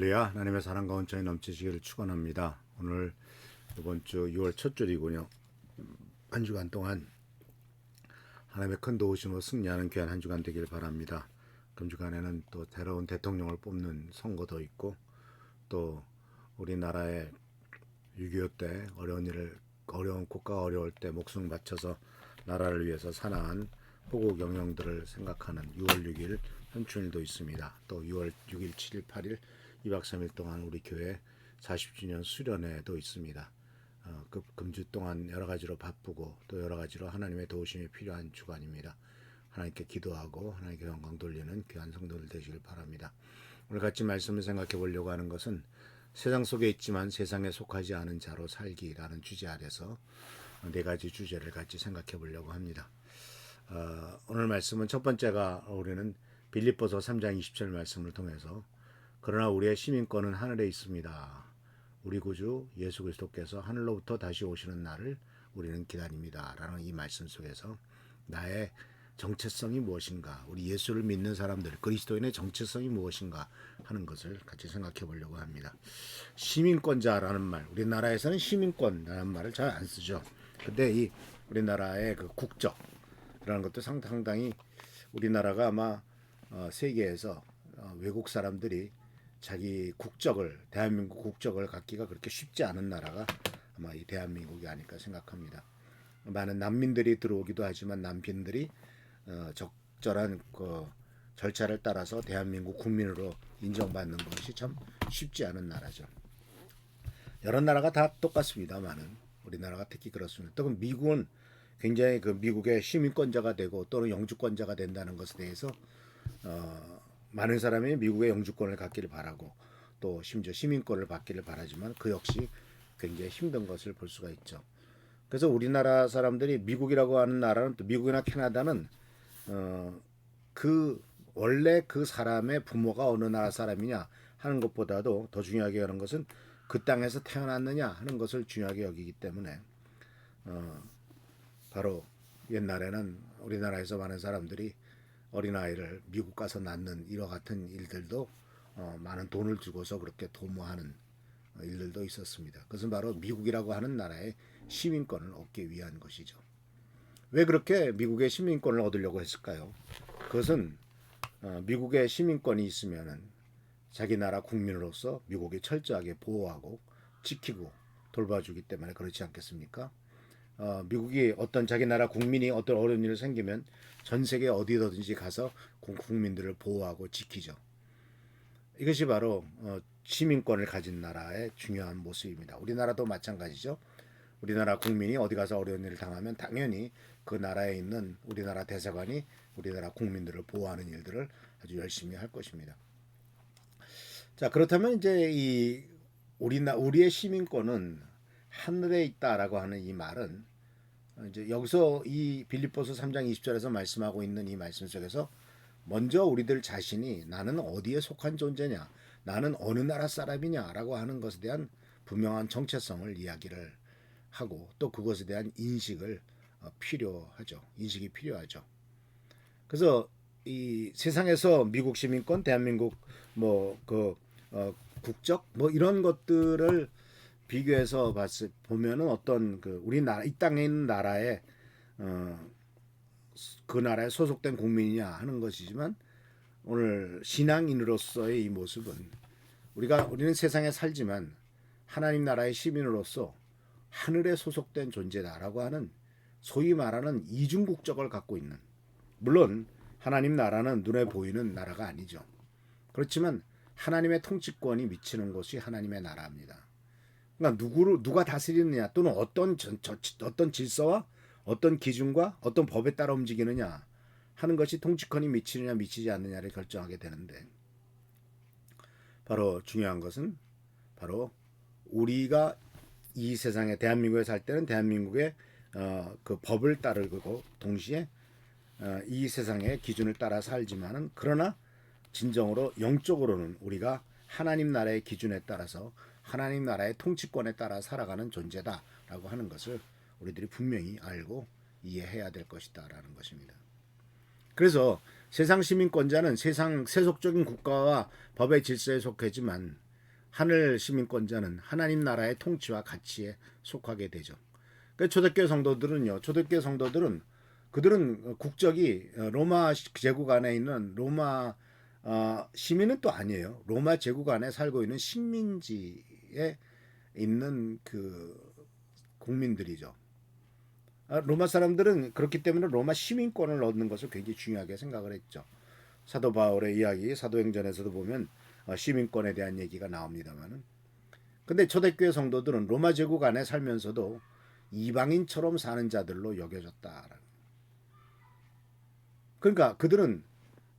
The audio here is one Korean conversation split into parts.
할렐루야. 하나님의 사랑과 온전히 넘치시기를 축원합니다. 오늘 이번 주 6월 첫 주이군요. 한 주간 동안 하나님의 큰 도우심으로 승리하는 귀한 한 주간 되길 바랍니다. 금주간에는 또 새로운 대통령을 뽑는 선거도 있고, 또 우리나라의 6.25 때 어려운 국가가 어려울 때 목숨 바쳐서 나라를 위해서 사나한 호국 영령들을 생각하는 6월 6일 현충일도 있습니다. 또 6월 6일, 7일, 8일 2박 3일 동안 우리 교회 40주년 수련회도 있습니다. 그 금주 동안 여러 가지로 바쁘고 또 여러 가지로 하나님의 도우심이 필요한 주간입니다. 하나님께 기도하고 하나님께 영광 돌리는 귀한 성도들 되시길 바랍니다. 오늘 같이 말씀을 생각해 보려고 하는 것은 세상 속에 있지만 세상에 속하지 않은 자로 살기라는 주제 아래서 네 가지 주제를 같이 생각해 보려고 합니다. 오늘 말씀은 첫 번째가 우리는 빌립보서 3장 20절 말씀을 통해서 그러나 우리의 시민권은 하늘에 있습니다. 우리 구주 예수 그리스도께서 하늘로부터 다시 오시는 날을 우리는 기다립니다. 라는 이 말씀 속에서 나의 정체성이 무엇인가, 우리 예수를 믿는 사람들, 그리스도인의 정체성이 무엇인가 하는 것을 같이 생각해 보려고 합니다. 시민권자라는 말, 우리나라에서는 시민권이라는 말을 잘 안 쓰죠. 근데 이 우리나라의 그 국적이라는 것도 상당히 우리나라가 아마 세계에서 외국 사람들이 자기 국적을, 대한민국 국적을 갖기가 그렇게 쉽지 않은 나라가 아마 이 대한민국이 아닐까 생각합니다. 많은 난민들이 들어오기도 하지만 난민들이 적절한 그 절차를 따라서 대한민국 국민으로 인정받는 것이 참 쉽지 않은 나라죠. 여러 나라가 다 똑같습니다만은 우리나라가 특히 그렇습니다. 또 미국은 굉장히 그 미국의 시민권자가 되고 또는 영주권자가 된다는 것에 대해서 많은 사람이 미국의 영주권을 갖기를 바라고 또 심지어 시민권을 받기를 바라지만 그 역시 굉장히 힘든 것을 볼 수가 있죠. 그래서 우리나라 사람들이 미국이라고 하는 나라는 또 미국이나 캐나다는 그 원래 그 사람의 부모가 어느 나라 사람이냐 하는 것보다도 더 중요하게 하는 것은 그 땅에서 태어났느냐 하는 것을 중요하게 여기기 때문에 바로 옛날에는 우리나라에서 많은 사람들이 어린아이를 미국 가서 낳는 이와 같은 일들도 많은 돈을 주고서 그렇게 도모하는 일들도 있었습니다. 그것은 바로 미국이라고 하는 나라의 시민권을 얻기 위한 것이죠. 왜 그렇게 미국의 시민권을 얻으려고 했을까요? 그것은 미국의 시민권이 있으면은 자기 나라 국민으로서 미국이 철저하게 보호하고 지키고 돌봐주기 때문에 그렇지 않겠습니까? 미국이 어떤 자기 나라 국민이 어떤 어려운 일이 생기면 전 세계 어디든지 가서 국민들을 보호하고 지키죠. 이것이 바로 시민권을 가진 나라의 중요한 모습입니다. 우리나라도 마찬가지죠. 우리나라 국민이 어디 가서 어려운 일을 당하면 당연히 그 나라에 있는 우리나라 대사관이 우리나라 국민들을 보호하는 일들을 아주 열심히 할 것입니다. 자, 그렇다면 이제 이 우리의 시민권은 하늘에 있다라고 하는 이 말은 이제 여기서 이 빌립보서 3장 20절에서 말씀하고 있는 이 말씀 속에서 먼저 우리들 자신이 나는 어디에 속한 존재냐, 나는 어느 나라 사람이냐라고 하는 것에 대한 분명한 정체성을 이야기를 하고 또 그것에 대한 인식을 인식이 필요하죠. 그래서 이 세상에서 미국 시민권, 대한민국 국적 이런 것들을 비교해서 보면은 어떤 그 우리나라 이 땅에 있는 나라의 그 나라에 소속된 국민이냐 하는 것이지만 오늘 신앙인으로서의 이 모습은 우리는 세상에 살지만 하나님 나라의 시민으로서 하늘에 소속된 존재다라고 하는 소위 말하는 이중 국적을 갖고 있는, 물론 하나님 나라는 눈에 보이는 나라가 아니죠. 그렇지만 하나님의 통치권이 미치는 곳이 하나님의 나라입니다. 그러니까 누가 다스리느냐 또는 어떤 질서와 어떤 기준과 어떤 법에 따라 움직이느냐 하는 것이 통치권이 미치느냐 미치지 않느냐를 결정하게 되는데, 바로 중요한 것은 바로 우리가 이 세상에 대한민국에 살 때는 대한민국의 그 법을 따르고 동시에 이 세상의 기준을 따라 살지만은 그러나 진정으로 영적으로는 우리가 하나님 나라의 기준에 따라서 하나님 나라의 통치권에 따라 살아가는 존재다라고 하는 것을 우리들이 분명히 알고 이해해야 될 것이다라는 것입니다. 그래서 세상 시민권자는 세상 세속적인 국가와 법의 질서에 속하지만 하늘 시민권자는 하나님 나라의 통치와 가치에 속하게 되죠. 그러니까 초대교회 성도들은요. 초대교회 성도들은 그들은 국적이 로마 제국 안에 있는 로마 시민은 또 아니에요. 로마 제국 안에 살고 있는 식민지에 있는 그 국민들이죠. 로마 사람들은 그렇기 때문에 로마 시민권을 얻는 것을 굉장히 중요하게 생각을 했죠. 사도 바울의 이야기, 사도행전에서도 보면 시민권에 대한 얘기가 나옵니다만은, 근데 초대교회 성도들은 로마 제국 안에 살면서도 이방인처럼 사는 자들로 여겨졌다. 그러니까 그들은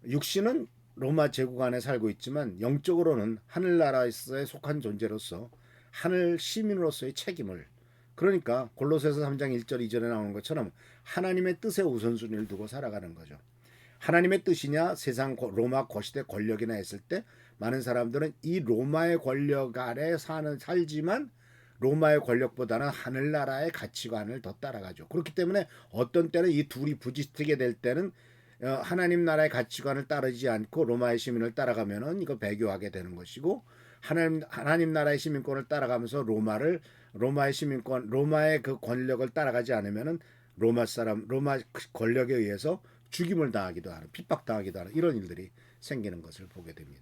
육신은 로마 제국 안에 살고 있지만 영적으로는 하늘나라에 속한 존재로서 하늘 시민으로서의 책임을, 그러니까 골로새서 3장 1절 2절에 나오는 것처럼 하나님의 뜻에 우선순위를 두고 살아가는 거죠. 하나님의 뜻이냐 세상 로마 거시대 권력이나 했을 때 많은 사람들은 이 로마의 권력 아래 살지만 로마의 권력보다는 하늘나라의 가치관을 더 따라가죠. 그렇기 때문에 어떤 때는 이 둘이 부딪히게 될 때는 하나님 나라의 가치관을 따르지 않고 로마의 시민을 따라가면은 이거 배교하게 되는 것이고, 하나님 나라의 시민권을 따라가면서 로마의 시민권, 로마의 그 권력을 따라가지 않으면은 로마 권력에 의해서 죽임을 당하기도 하는, 핍박당하기도 하는 이런 일들이 생기는 것을 보게 됩니다.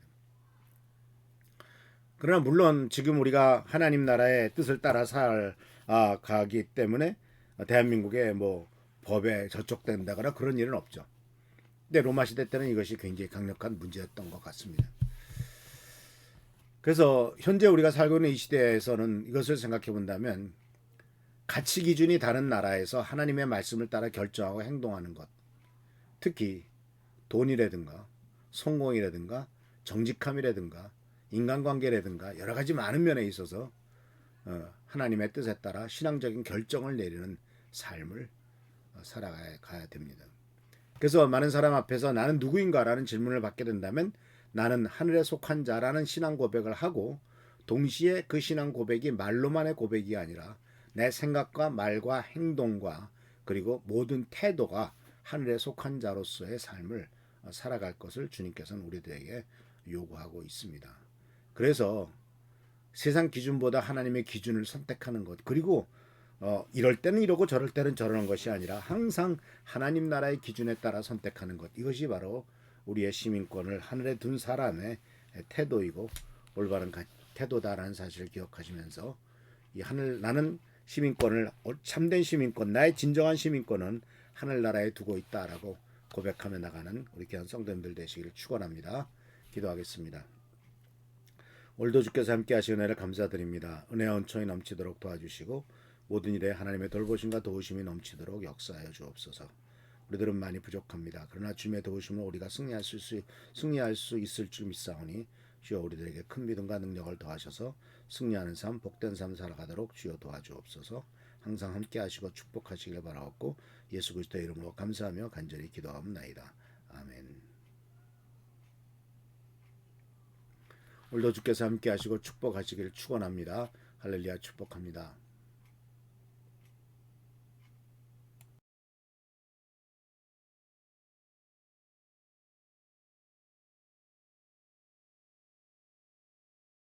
그러나 물론 지금 우리가 하나님 나라의 뜻을 따라 살아가기 때문에 대한민국의 뭐 법에 저촉된다거나 그런 일은 없죠. 근데 로마 시대 때는 이것이 굉장히 강력한 문제였던 것 같습니다. 그래서 현재 우리가 살고 있는 이 시대에서는 이것을 생각해 본다면, 가치 기준이 다른 나라에서 하나님의 말씀을 따라 결정하고 행동하는 것, 특히 돈이라든가 성공이라든가 정직함이라든가 인간관계라든가 여러 가지 많은 면에 있어서 하나님의 뜻에 따라 신앙적인 결정을 내리는 삶을 살아가야 됩니다. 그래서 많은 사람 앞에서 나는 누구인가라는 질문을 받게 된다면, 나는 하늘에 속한 자라는 신앙 고백을 하고, 동시에 그 신앙 고백이 말로만의 고백이 아니라 내 생각과 말과 행동과 그리고 모든 태도가 하늘에 속한 자로서의 삶을 살아갈 것을 주님께서는 우리들에게 요구하고 있습니다. 그래서 세상 기준보다 하나님의 기준을 선택하는 것, 그리고 이럴 때는 이러고 저럴 때는 저러는 것이 아니라 항상 하나님 나라의 기준에 따라 선택하는 것, 이것이 바로 우리의 시민권을 하늘에 둔 사람의 태도이고 올바른 태도다라는 사실을 기억하시면서, 이 나는 시민권을, 참된 시민권, 나의 진정한 시민권은 하늘나라에 두고 있다라고 고백하며 나가는 우리 귀한 성도님들 되시기를 축원합니다. 기도하겠습니다. 오늘도 주께서 함께 하시는 은혜를 감사드립니다. 은혜와 은총이 넘치도록 도와주시고 모든 일에 하나님의 돌보심과 도우심이 넘치도록 역사하여 주옵소서. 우리들은 많이 부족합니다. 그러나 주님의 도우심으로 우리가 승리할 수 있을 줄 믿사오니 주여 우리들에게 큰 믿음과 능력을 더하셔서 승리하는 삶, 복된 삶 살아가도록 주여 도와주옵소서. 항상 함께 하시고 축복하시길 바라옵고 예수 그리스도의 이름으로 감사하며 간절히 기도하옵나이다. 아멘. 오늘도 주께서 함께 하시고 축복하시기를 축원합니다. 할렐루야, 축복합니다.